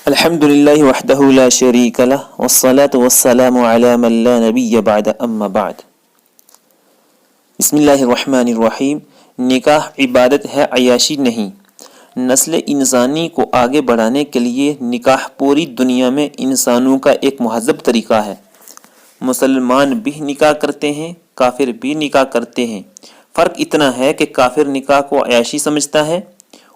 الحمدللہ وحدہ لا شریک لہ والصلاة والسلام علی من لا نبی بعد اما بعد۔ بسم اللہ الرحمن الرحیم۔ نکاح عبادت ہے، عیاشی نہیں۔ نسل انسانی کو آگے بڑھانے کے لیے نکاح پوری دنیا میں انسانوں کا ایک مہذب طریقہ ہے۔ مسلمان بھی نکاح کرتے ہیں، کافر بھی نکاح کرتے ہیں۔ فرق اتنا ہے کہ کافر نکاح کو عیاشی سمجھتا ہے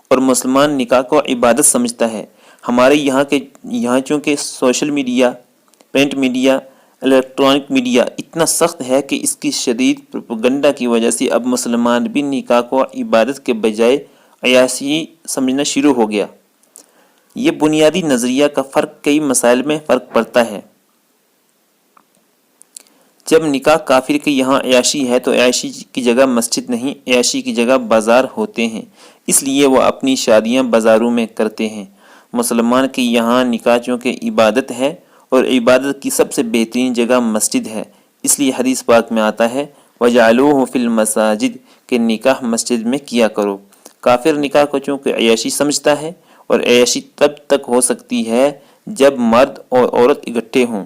اور مسلمان نکاح کو عبادت سمجھتا ہے۔ ہمارے یہاں چونکہ social media, print media, electronic media اتنا سخت ہے کہ اس کی شدید پروپیگنڈا کی وجہ سے اب مسلمان بھی نکاح کو عبادت کے بجائے عیاشی سمجھنا شروع ہو گیا۔ یہ بنیادی نظریہ کا فرق کئی مسائل میں فرق پڑتا ہے۔ جب نکاح کافر کے یہاں عیاشی ہے تو عیاشی کی جگہ مسجد نہیں، عیاشی کی جگہ بازار ہوتے ہیں، اس لیے وہ اپنی شادیاں بازاروں میں کرتے ہیں۔ مسلمان کے یہاں نکاح چونکہ عبادت ہے اور عبادت کی سب سے بہترین جگہ مسجد ہے، اس لیے حدیث پاک میں آتا ہے وَجَعَلُوهُ فِي الْمَسَاجِدِ کہ نکاح مسجد میں کیا کرو۔ کافر نکاح کو چونکہ عیاشی سمجھتا ہے اور عیاشی تب تک ہو سکتی ہے جب مرد اور عورت اکٹھے ہوں،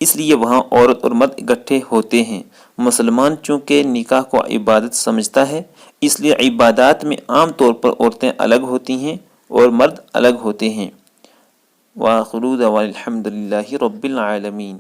اس لیے وہاں عورت اور مرد اکٹھے ہوتے ہیں۔ مسلمان چونکہ نکاح کو عبادت سمجھتا ہے، اس لیے عبادات میں عام طور پر عورتیں الگ ہوتی ہیں اور مرد الگ ہوتے ہیں۔ وآخر دعوانا الحمد للہ رب العالمین۔